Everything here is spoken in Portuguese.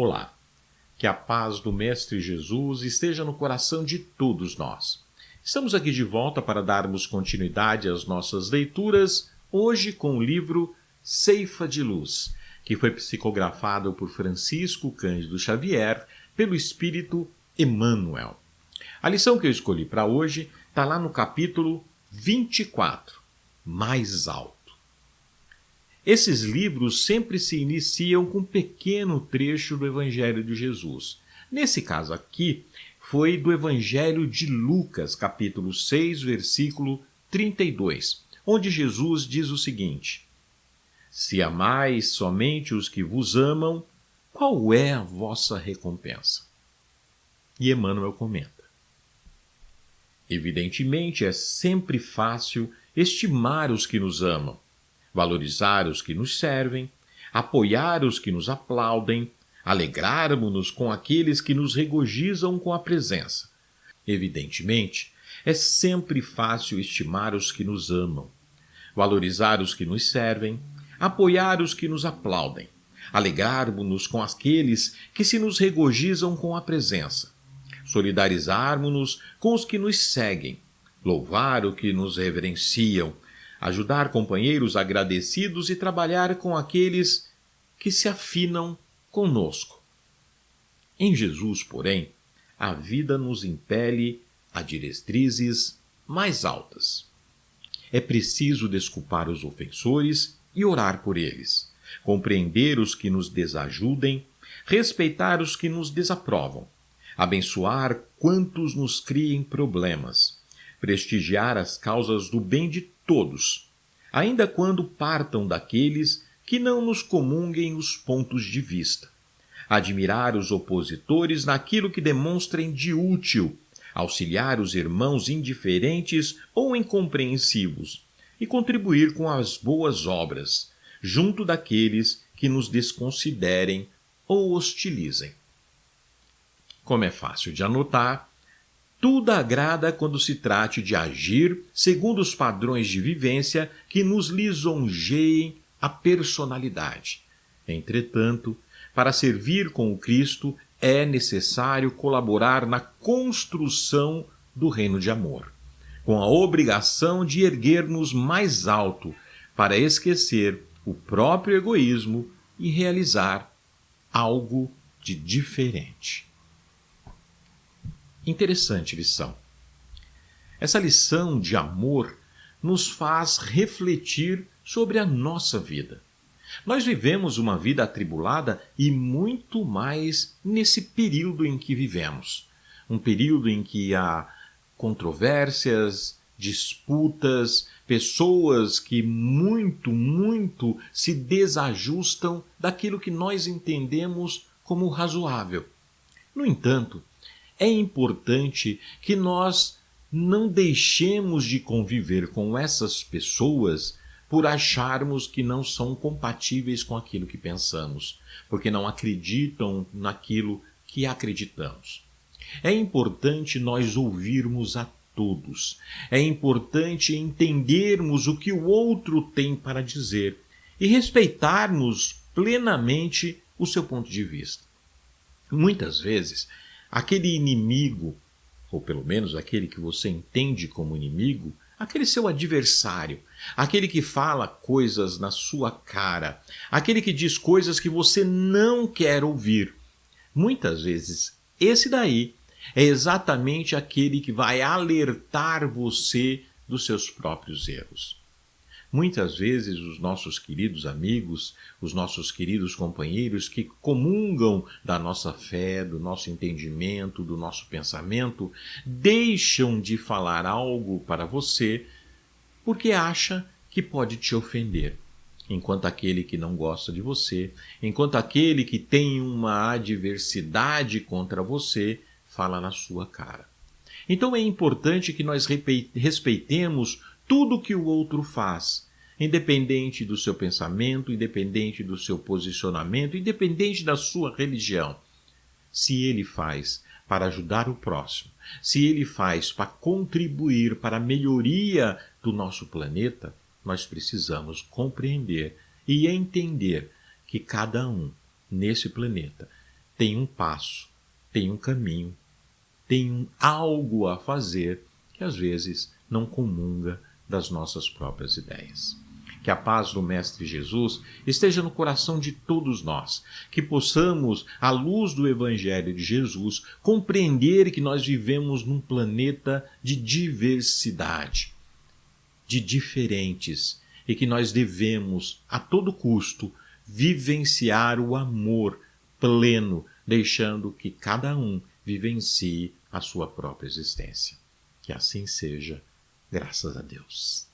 Olá, que a paz do Mestre Jesus esteja no coração de todos nós. Estamos aqui de volta para darmos continuidade às nossas leituras, hoje com o livro Ceifa de Luz, que foi psicografado por Francisco Cândido Xavier pelo Espírito Emmanuel. A lição que eu escolhi para hoje está lá no capítulo 24, Mais Alto. Esses livros sempre se iniciam com um pequeno trecho do Evangelho de Jesus. Nesse caso aqui, foi do Evangelho de Lucas, capítulo 6, versículo 32, onde Jesus diz o seguinte: Se amais somente os que vos amam, qual é a vossa recompensa? E Emmanuel comenta: Evidentemente, é sempre fácil estimar os que nos amam, valorizar os que nos servem, apoiar os que nos aplaudem, alegrarmos-nos com aqueles que nos regozijam com a presença. Evidentemente, é sempre fácil estimar os que nos amam, valorizar os que nos servem, apoiar os que nos aplaudem, alegrarmos-nos com aqueles que se nos regozijam com a presença, solidarizarmos-nos com os que nos seguem, louvar os que nos reverenciam, ajudar companheiros agradecidos e trabalhar com aqueles que se afinam conosco. Em Jesus, porém, a vida nos impele a diretrizes mais altas. É preciso desculpar os ofensores e orar por eles, compreender os que nos desajudem, respeitar os que nos desaprovam, abençoar quantos nos criem problemas, prestigiar as causas do bem de todos, ainda quando partam daqueles que não nos comunguem os pontos de vista. Admirar os opositores naquilo que demonstrem de útil, auxiliar os irmãos indiferentes ou incompreensivos e contribuir com as boas obras, junto daqueles que nos desconsiderem ou hostilizem. Como é fácil de anotar, tudo agrada quando se trate de agir segundo os padrões de vivência que nos lisonjeiem a personalidade. Entretanto, para servir com o Cristo, é necessário colaborar na construção do reino de amor, com a obrigação de erguer-nos mais alto para esquecer o próprio egoísmo e realizar algo de diferente. Interessante lição. Essa lição de amor nos faz refletir sobre a nossa vida. Nós vivemos uma vida atribulada e muito mais nesse período em que vivemos. Um período em que há controvérsias, disputas, pessoas que muito se desajustam daquilo que nós entendemos como razoável. No entanto, é importante que nós não deixemos de conviver com essas pessoas por acharmos que não são compatíveis com aquilo que pensamos, porque não acreditam naquilo que acreditamos. É importante nós ouvirmos a todos. É importante entendermos o que o outro tem para dizer e respeitarmos plenamente o seu ponto de vista. Muitas vezes, aquele inimigo, ou pelo menos aquele que você entende como inimigo, aquele seu adversário, aquele que fala coisas na sua cara, aquele que diz coisas que você não quer ouvir, muitas vezes esse daí é exatamente aquele que vai alertar você dos seus próprios erros. Muitas vezes os nossos queridos amigos, os nossos queridos companheiros que comungam da nossa fé, do nosso entendimento, do nosso pensamento, deixam de falar algo para você porque acha que pode te ofender. Enquanto aquele que não gosta de você, enquanto aquele que tem uma adversidade contra você, fala na sua cara. Então é importante que nós respeitemos tudo que o outro faz, independente do seu pensamento, independente do seu posicionamento, independente da sua religião. Se ele faz para ajudar o próximo, se ele faz para contribuir para a melhoria do nosso planeta, nós precisamos compreender e entender que cada um nesse planeta tem um passo, tem um caminho, tem algo a fazer que às vezes não comunga das nossas próprias ideias. Que a paz do Mestre Jesus esteja no coração de todos nós, que possamos, à luz do Evangelho de Jesus, compreender que nós vivemos num planeta de diversidade, de diferentes, e que nós devemos, a todo custo, vivenciar o amor pleno, deixando que cada um vivencie a sua própria existência. Que assim seja, graças a Deus.